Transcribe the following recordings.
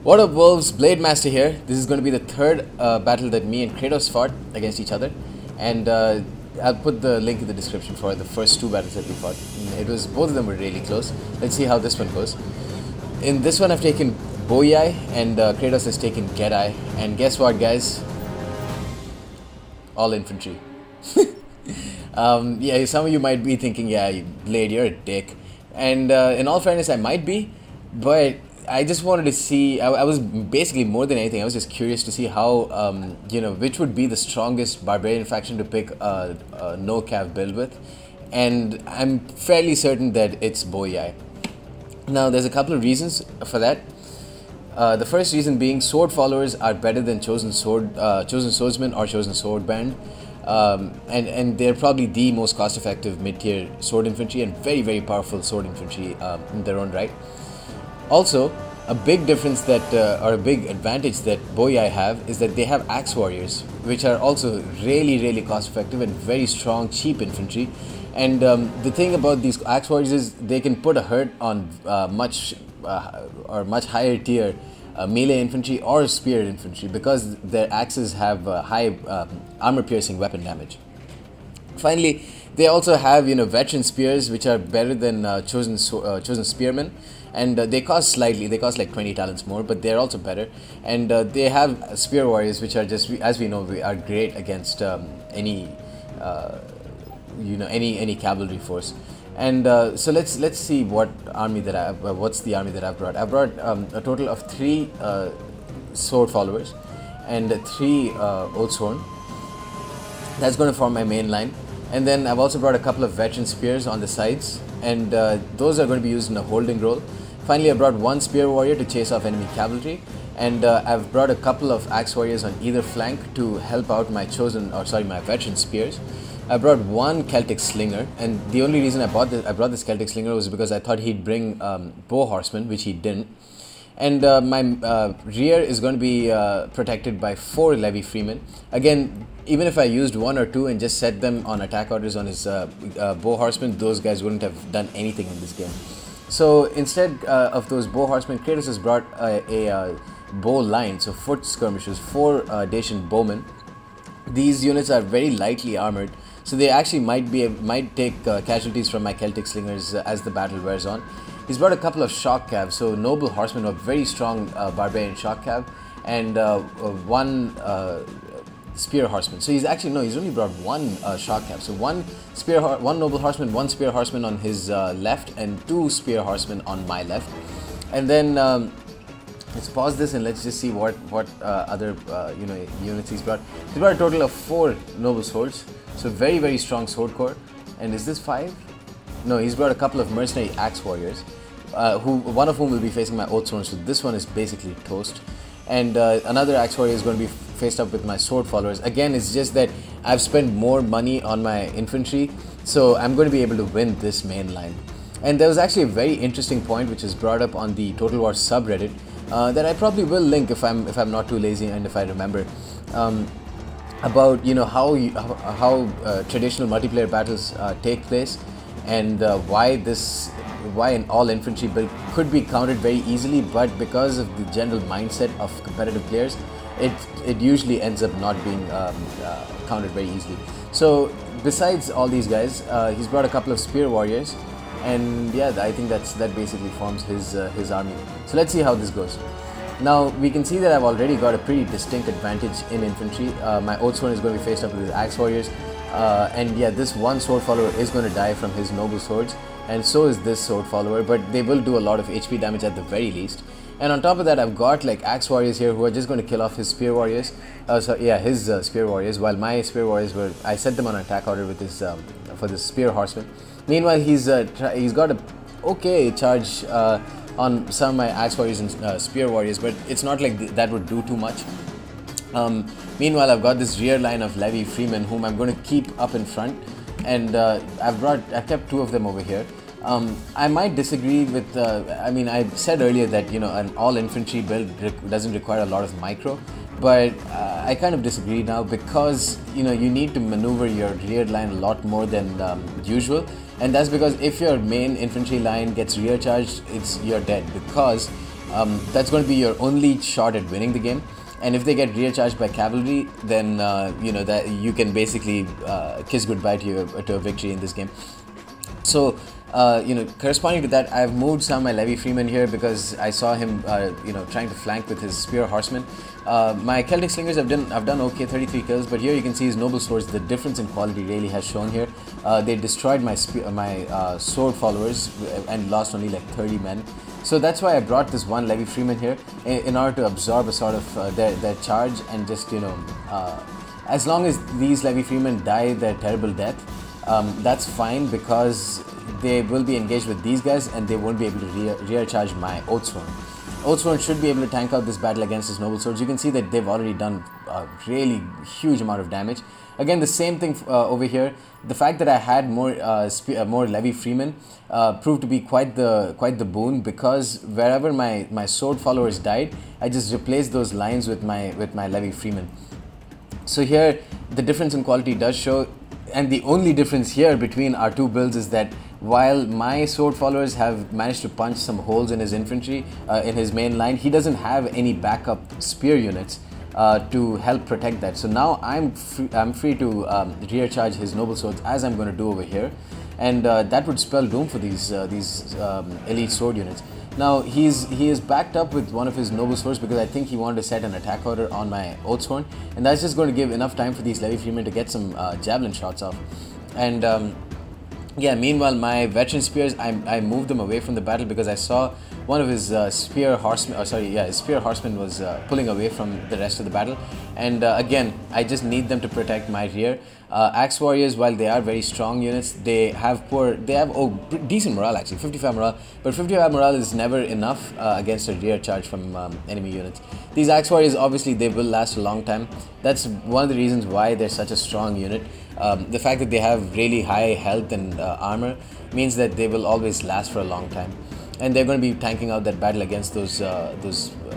What up, Wolves? Blade Master here. This is going to be the third battle that me and Kratos fought against each other, and I'll put the link in the description for the first two battles that we fought. Both of them were really close. Let's see how this one goes. In this one, I've taken Boii, and Kratos has taken Getae. And guess what, guys? All infantry. Yeah, some of you might be thinking, yeah, Blade, you're a dick. And in all fairness, I might be, but I just wanted to see, I was basically, more than anything, I was just curious to see how, which would be the strongest barbarian faction to pick a no-cav build with. And I'm fairly certain that it's Boii. Now, there's a couple of reasons for that. The first reason being, sword followers are better than chosen swordsmen or chosen sword band. And they're probably the most cost-effective mid-tier sword infantry and very, very powerful sword infantry in their own right. Also, a big difference that, or a big advantage that Boii have is that they have axe warriors, which are also really, really cost-effective and very strong, cheap infantry. And the thing about these axe warriors is they can put a hurt on much higher tier melee infantry or spear infantry because their axes have high armor-piercing weapon damage. Finally, they also have veteran spears which are better than chosen spearmen, and they cost slightly. They cost like 20 talents more, but they're also better. And they have spear warriors which are just, as we know, are great against any cavalry force. And so let's see what army that what's the army that I've brought. I've brought a total of 3 sword followers and 3 Oathsworn. That's going to form my main line. And then I've also brought a couple of veteran spears on the sides, and those are going to be used in a holding role. Finally, I brought 1 spear warrior to chase off enemy cavalry, and I've brought a couple of axe warriors on either flank to help out my my veteran spears. I brought 1 Celtic slinger, and the only reason I brought this Celtic slinger was because I thought he'd bring bow horsemen, which he didn't. And my rear is going to be protected by 4 levy freemen. Again, even if I used 1 or 2 and just set them on attack orders on his bow horsemen, those guys wouldn't have done anything in this game. So instead of those bow horsemen, Kratos has brought a bow line, so foot skirmishers, 4 Dacian bowmen. These units are very lightly armored, so they actually might take casualties from my Celtic slingers as the battle wears on. He's brought a couple of shock cavs, so noble horsemen, a very strong barbarian shock cav, and 1 spear horseman. So he's only brought 1 shock cav. So 1 noble horseman, 1 spear horseman on his left, and 2 spear horsemen on my left. And then let's pause this and let's just see what other units he's brought. He's brought a total of 4 noble swords, so very, very strong sword core. And is this 5? No, he's brought a couple of mercenary axe warriors, one of whom will be facing my Oathsworn, so this one is basically toast. And another axe warrior is going to be faced up with my sword followers. Again, it's just that I've spent more money on my infantry, so I'm going to be able to win this main line. And there was actually a very interesting point which is brought up on the Total War subreddit that I probably will link if I'm not too lazy and if I remember, about how traditional multiplayer battles take place, and why an all infantry build could be countered very easily, but because of the general mindset of competitive players, it usually ends up not being countered very easily. So besides all these guys, he's brought a couple of spear warriors, and yeah, I think that basically forms his army. So let's see how this goes. Now we can see that I've already got a pretty distinct advantage in infantry. My Oathsworn is going to be faced up with his axe warriors, and yeah, this 1 sword follower is going to die from his noble swords, and so is this sword follower, but they will do a lot of HP damage at the very least. And on top of that, I've got like axe warriors here who are just going to kill off his spear warriors. His spear warriors, while my spear warriors I set them on attack order with this for this spear horseman. Meanwhile, he's got a okay charge on some of my axe warriors and spear warriors, but it's not like that would do too much. Meanwhile, I've got this rear line of levy freemen whom I'm going to keep up in front, and I've kept 2 of them over here. I might disagree with, I said earlier that an all infantry build doesn't require a lot of micro, but I kind of disagree now, because you need to maneuver your rear line a lot more than usual, and that's because if your main infantry line gets rear charged, you're dead, because that's going to be your only shot at winning the game. And if they get rear charged by cavalry, then that you can basically kiss goodbye to a victory in this game. So, corresponding to that, I've moved some of my Levy Freemen here because I saw him, trying to flank with his Spear Horsemen. My Celtic Slingers have done okay, 33 kills, but here you can see his Noble Swords. The difference in quality really has shown here. They destroyed my sword followers and lost only like 30 men. So that's why I brought this one Levy Freeman here in order to absorb a sort of their charge, and just as long as these Levy Freemen die their terrible death, that's fine, because they will be engaged with these guys and they won't be able to rear charge my Oathsworn. Oathsworn should be able to tank out this battle against his Noble Swords. You can see that they've already done a really huge amount of damage. Again, the same thing over here. The fact that I had more Levy Freemen proved to be quite the boon, because wherever my sword followers died, I just replaced those lines with my Levy Freemen. So here the difference in quality does show. And the only difference here between our two builds is that while my sword followers have managed to punch some holes in his infantry, in his main line, he doesn't have any backup spear units to help protect that. So now I'm free to rear charge his Noble Swords, as I'm going to do over here, and that would spell doom for these elite sword units. Now he is backed up with one of his Noble Swords because I think he wanted to set an attack order on my Oathsworn, and that's just going to give enough time for these Levy Freemen to get some javelin shots off. And yeah, meanwhile my veteran spears, I moved them away from the battle because I saw one of his spear horsemen, his spear horseman was pulling away from the rest of the battle. And again, I just need them to protect my rear. Axe Warriors, while they are very strong units, they have decent morale actually, 55 morale, but 55 morale is never enough against a rear charge from enemy units. These Axe Warriors, obviously they will last a long time. That's one of the reasons why they're such a strong unit. The fact that they have really high health and armor means that they will always last for a long time, and they're going to be tanking out that battle against those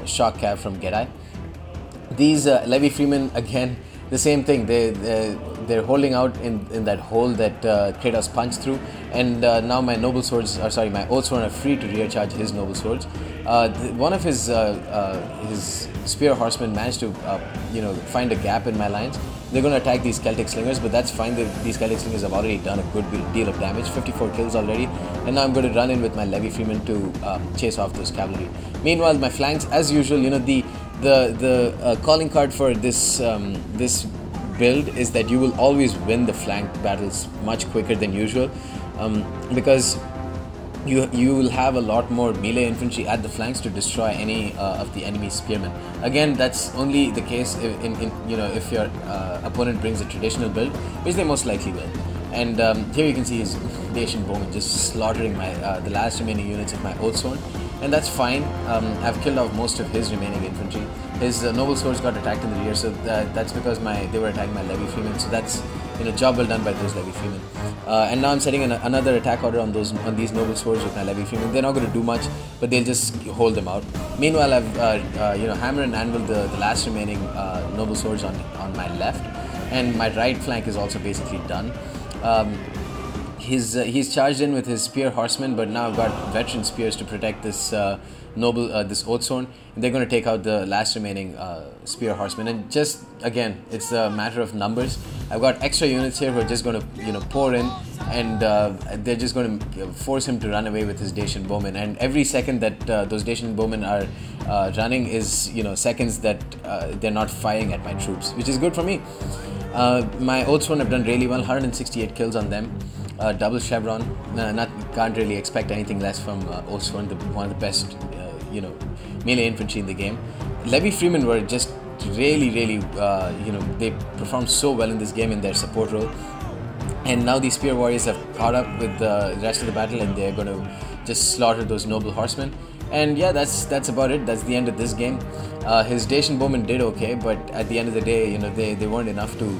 shock cav from Getae. These Levy Freemen, again, the same thing. They're holding out in that hole that Kratos punched through, and now my Noble Swords, my Oathsworn are free to rear charge his Noble Swords. One of his Spear Horsemen managed to find a gap in my lines. They're going to attack these Celtic Slingers, but that's fine. These Celtic Slingers have already done a good deal of damage, 54 kills already, and now I'm going to run in with my Levy Freeman to chase off those cavalry. Meanwhile, my flanks, as usual, the calling card for this build is that you will always win the flank battles much quicker than usual, because you will have a lot more melee infantry at the flanks to destroy any of the enemy spearmen. Again, that's only the case if your opponent brings a traditional build, which they most likely will. And here you can see his Dacian bowman just slaughtering the last remaining units of my Oathsworn, and that's fine. I've killed off most of his remaining infantry. His Noble Swords got attacked in the rear, so that's because they were attacking my Levy Freemen. So that's job well done by those Levy Freemen. And now I'm setting another attack order on these Noble Swords with my Levy Freemen. They're not going to do much, but they'll just hold them out. Meanwhile, I've hammer and anvil the last remaining Noble Swords on my left, and my right flank is also basically done. He's charged in with his Spear Horsemen, but now I've got veteran spears to protect this this Oathsworn. They're going to take out the last remaining Spear Horsemen, and just again, it's a matter of numbers. I've got extra units here who are just going to pour in, and they're just going to force him to run away with his Dacian bowmen. And every second that those Dacian bowmen are running is seconds that they're not firing at my troops, which is good for me. My Oathsworn have done really well, 168 kills on them. Double chevron. Can't really expect anything less from Oathsworn, one of the best melee infantry in the game. Levy Freemen were just really they performed so well in this game in their support role, and now these Spear Warriors have caught up with the rest of the battle, and they're going to just slaughter those Noble Horsemen. And yeah, that's about it. That's the end of this game. His Dacian bowmen did okay, but at the end of the day, they weren't enough to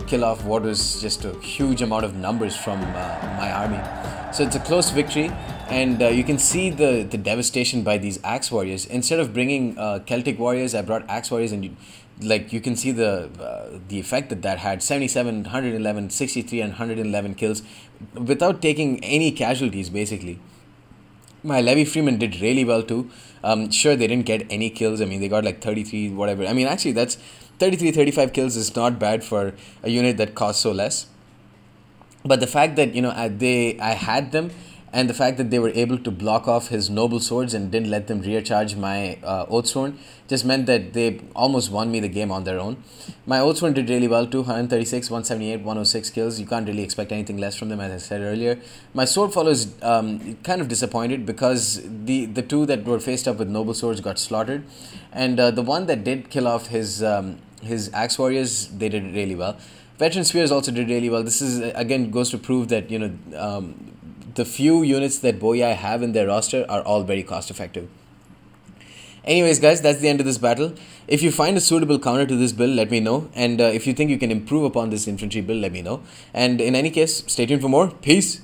kill off what was just a huge amount of numbers from my army. So it's a close victory, and you can see the devastation by these Axe Warriors. Instead of bringing Celtic Warriors, I brought Axe Warriors, and you can see the effect that had. 77, 111, 63 and 111 kills without taking any casualties basically. My Levy Freeman did really well too. Sure, they didn't get any kills. I mean, they got like 33, whatever. I mean, actually, that's 33, 35 kills is not bad for a unit that costs so less. But the fact that, I had them, and the fact that they were able to block off his noble swords and didn't let them rear charge my Oathsworn just meant that they almost won me the game on their own. My Oathsworn did really well too, 136, 178, 106 kills. You can't really expect anything less from them, as I said earlier. My sword followers kind of disappointed because the two that were faced up with noble swords got slaughtered, and the one that did kill off his axe warriors, they did really well. Veteran Spears also did really well. This is again goes to prove that the few units that Boii have in their roster are all very cost effective. Anyways, guys, that's the end of this battle. If you find a suitable counter to this build, let me know. And if you think you can improve upon this infantry build, let me know. And in any case, stay tuned for more. Peace.